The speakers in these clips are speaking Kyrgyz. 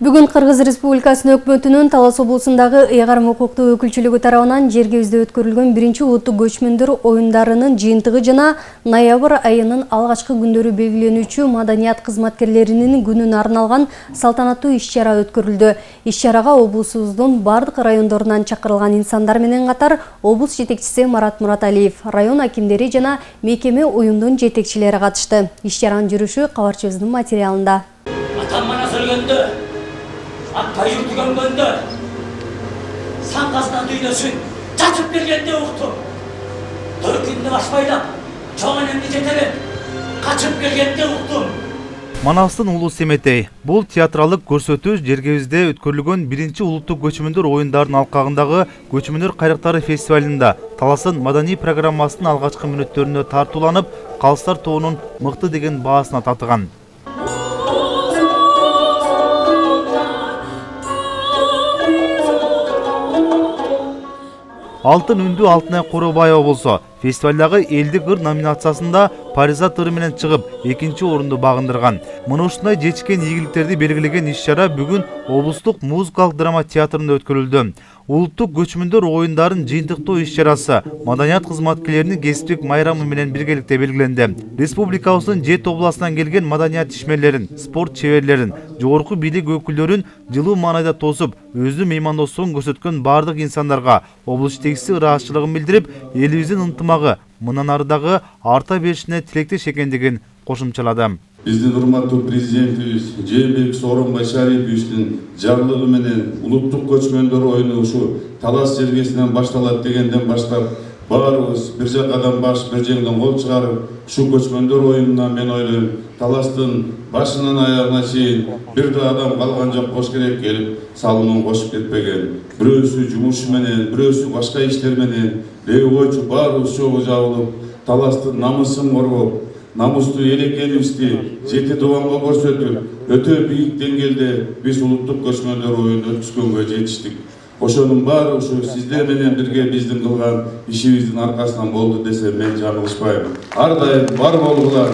Бүгін Қырғыз Республикасының өкмөтүнүн Талас облусундагы ыйгарым укуктуу өкүлчүлүгү тарабынан жерге өзү өткөрүлгөн биринчи улуттук көчмөндөр оюндарынын жыйынтыгы жана ноябрь айынын алгачкы күндөрү белгиленүүчү маданият кызматкерлеринин күнүнө арналган салтанаттуу иш-чара өткөрүлдү. Иш-чарага облусубуздун бардык райондорунан чакырылган инсандар менен катар облус жетекчиси Марат Мураталиев, район акимдери жана мекеме уюмдун жетекчилери катышты. Иш-чаранын жүрүшү кабарчыбыздын материалында. Атамана сөлгөндө, атпай жүргөнгөндө, саңгасынан дүйнөсүн чачып келгенде укту. Төркүндү башпайлап, чоң энемди жетелеп, качып келгенде уктум. Манастын улуу Семетей. Бул театралык көрсөтүү жергебизде өткөрүлгөн биринчи улуттук көчмөндөр оюндарынын алкагындагы көчмөндөр кайрактары фестивалында Таластын маданий программасынын алгачкы мүнөттөрүнө тартууланып, калыстар тобунун мыкты деген баасына татыган. Алтын үндү Алтынай Коробаева болсо, фестивалдагы элдик ыр номинациясында Паризат ыры менен чыгып, экинчи орунду багындырган. Мына ушундай жечкен ийгиликтерди белгилеген иш-чара бүгүн облустук музыкалык драма театрында өткөрүлдү. Улуттук көчмөндөр оюндарын жыйынтыктоо иш-чарасы маданият кызматкерлеринин кесиптик майрамы менен биргеликте белгиленди. Республикабыздын 7 областынан келген маданият ишмерлерин, спорт чеберлерин, жогорку бийлик өкүлдөрүн жылуу маанайда тосуп, өзүнүн меймандостугун көрсөткөн бардык инсандарга облус жетекчиси ыраазычылыгын билдирип, элибиздин ынтымагы мындан ары дагы арта беришине тилектеш экендигин кошумчалады. Биздин урматтуу президентибиз Жээнбеков Сооронбай Шариповичтин жарлыгы менен улуттук көчмөндөр оюну ушу Талас жергесинен башталат дегенден баштап баарыбыз бир жакадан баш, бир жеңден кол чыгарып, ушу көчмөндөр оюнуна мен ойлойм, Таластын башынан аягына чейин бир да адам калган жок болуш керек келип, салымын кошуп кетпеген. Бирөөсү жумушу менен, бирөөсү башка иштер менен, леби бойчу баарыбыз чогуу жабылып, Таластын намысын коргоп, намыстуу эл экенибизди жети дубанга көрсөтүп, өтө бийик деңгээлде биз улуттук көчмөндөр оюнун өткізгөнгө жетиштик. Ошонун баары ушу сиздер менен бирге биздин кылган ишибиздин аркасынан болду десем мен жаңылышпайм. Ар дайым бар болгула.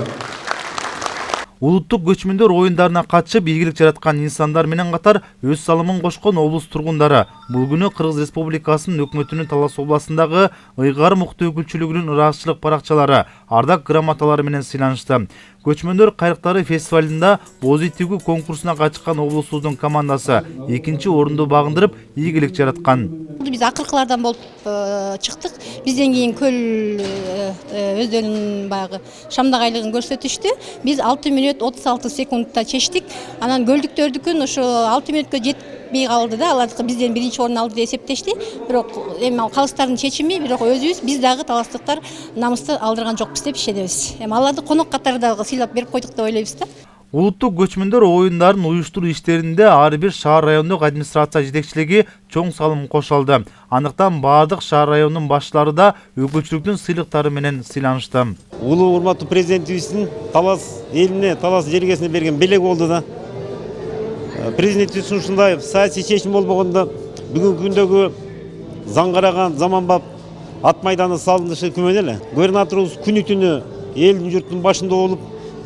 Улуттук көчмөндөр оюндарына катышып ийгилик жараткан инсандар менен катар өз салымын кошкон облус тургундары бул күнү Кыргыз Республикасынын өкмөтүнүн Талас областындагы ыйгарым укуктуу өкүлчүлүгүнүн ыраазычылык баракчалары, ардак грамоталары менен сыйланышты. Көчмөндөр кайрактары фестивалында боз итигүү конкурсуна катышкан облусубуздун командасы экинчи орунду багындырып, ийгилик жараткан. Биз акыркылардан болуп чыктык. Бизден кийин көл өздөрүнүн баягы шамдагайлыгын көрсөтүштү. Биз 6 мүнөт 36 секундта чечтик. Анан көлдүктөрдүкүн ошо 6 мүнөткө жетпей калды да. Алар бизден биринчи орун алды деп эсептешти. Бирок эми калыстардын чечими, бирок өзүбүз биз дагы таластыктар намысты алдырган жокпуз деп ишенебиз. Эми аларды конок катары дагы сыйлап берип койдук деп ойлойбуз да. Улуттук көчмөндөр оюндарын уюштуруу иштеринде ар бир шаар райондук администрация жетекчилиги чоң салым кошулду. Андыктан бардык шаар районунун башчылары да өкүлчүлүктүн сыйлыктары менен сыйланышты. Улуу урматтуу президентибиздин Талас элине, Талас жергесине берген белеги болду да. Президентибиз ушундай саясий чечим болбогондо бүгүнкү күндөгү заң караган заманбап ат майданы салынышы күмөн эле. Губернаторубуз күнү түнү элдин журттун башында болуп,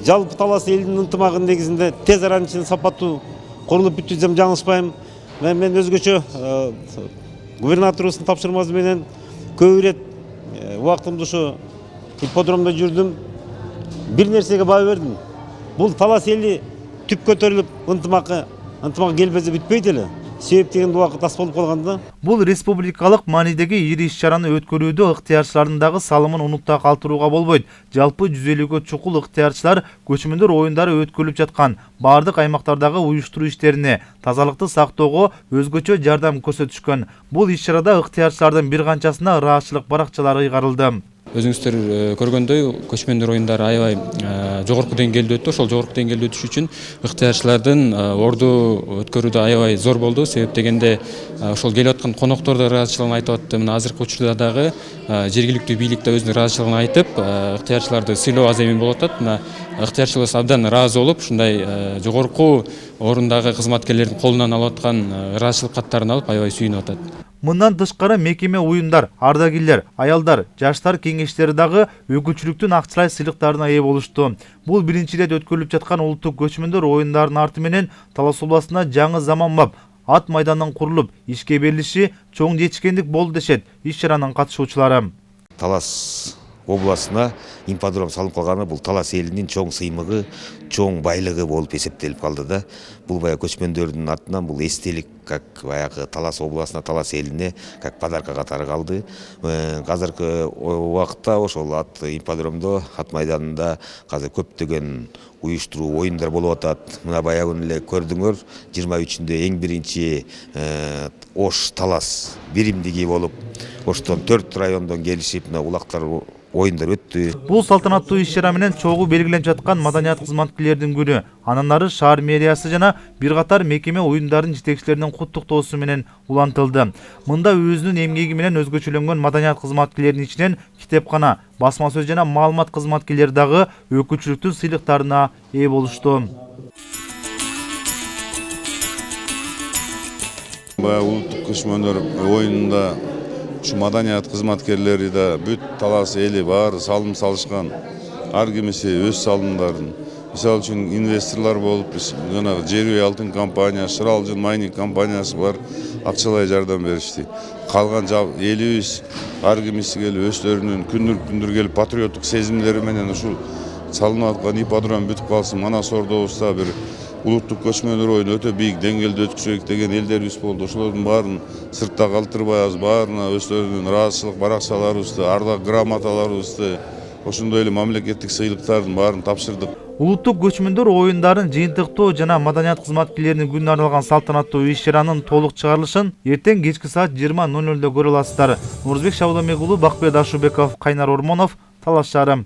жалпы Талас элинин ынтымагынын негизинде тез аранын ичинде сапаттуу курулуп бүттү деп жаңылышпайм. Мен өзгөчө губернаторубуздун тапшырмасы менен көп ирет убактымды ушу ипподромдо жүрдүм. Бир нерсеге баа бердим. Бул Талас эли түп көтөрүлүп ынтымак келбесе бүтпөйт эле. Себеп дегенде убакыт аз болуп калганда. Бул республикалык маанидеги ири иш-чараны өткөрүүдө ыктыярчылардын дагы салымын унутта калтырууга болбойт. Жалпы 150гө чукул ыктыярчылар көчмөндөр оюндары өткөрүлүп жаткан бардык аймактардагы уюштуруу иштерине, тазалыкты сактоого өзгөчө жардам көрсөтүшкөн. Бул иш-чарада ыктыярчылардын бир канчасына ыраазычылык баракчалары ыйгарылды. Өзүңүздөр көргөндөй көчмөндөр оюндары аябай жогорку деңгээлде өттү. Ошол жогорку деңгээлде өтүш үчүн ыктыярчылардын орду өткөрүүдө аябай зор болду. Себеп дегенде ошол келип аткан коноктор да ыраазычылыгын айтып атты. Мына азыркы учурда дагы жергиликтүү бийлик да өзүнүн ыраазычылыгын айтып, ыктыярчыларды сыйлоо аз эми болуп атат. Мына ыктыярчылыгыбыз абдан ыраазы болуп, ушундай жогорку орундагы кызматкерлердин колунан алып аткан ыраазычылык каттарын алып аябай сүйүнүп атат. Мындан тышкары мекеме уюндар, ардагерлер, аялдар, жаштар кеңештери дагы өкүлчүлүктүн акчалай сыйлыктарына ээ болушту. Бул биринчи ирет өткөрүлүп жаткан улуттук көчмөндөр оюндарынын арты менен Талас областында жаңы заманбап ат майданын курулуп, ишке берилиши чоң жетишкендик болду дешет иш-чаранын катышуучулары. Талас областына ипподром салып калганы бул Талас элинин чоң сыймыгы, чоң байлыгы болуп эсептелип калды да. Бул баягы көчмөндөрдүн артынан бул эстелик как баягы Талас областына, Талас элине как подарка катары калды. Азыркы убакытта ошол ат ипподромдо, ат майданында азыр көптөгөн уюштуруу оюндар болуп атат. Мына баягы эле көрдүңөр, 23-нде эң биринчи Ош Талас биримдиги болуп, Оштон 4 райондон келишип, мына улактар оюндар өттү. Бул салтанаттуу иш-чара менен чогуу белгиленип жаткан маданият кызматкерлеринин күнү. Анын ары шаар мэриясы жана бир катар мекеме уюндарынын жетекчилеринин куттуктоосу менен улантылды. Мында өзүнүн эмгеги менен өзгөчөлөнгөн маданият кызматкерлеринин ичинен китепкана, басма сөз жана маалымат кызматкерлери дагы өкүлчүлүктүн сыйлыктарына ээ болушту. Улуттук көчмөндөр оюнунда ушу маданият кызматкерлери да бүт Талас эли баары салым салышкан. Ар кимиси өз салымдарын. Мисалы үчүн инвесторлор болуп, жана Жер үй алтын компаниясы, Шыралжын майнинг компаниясы бар акчалай жардам беришти. Калган элибиз ар кимиси келип өздөрүнүн күндүр келип патриоттук сезимдери менен ушул салынып аткан ипподром бүтүп калсын. Манас Ордобузда бир улуттук көчмөндөр оюну өтө бийик деңгээлде өткүзөйүк деген элдерибиз болду. Ошолордун баарын сыртта калтырбайбыз, баарына өздөрүнүн ыраазычылык баракчаларыбызды, ардак грамоталарыбызды, ошондой эле мамлекеттик сыйлыктардын баарын тапшырдык. Улуттук көчмөндөр оюндарын жыйынтыктоо жана маданият кызматкерлеринин күнүнө арналган салтанаттуу иш-чаранын толук чыгарылышын эртең кечки саат 20:00 көрө аласыздар. Нурузбек Шабыламек уулу, Бакбет Ашубеков, Кайнар Ормонов, Талас шаары.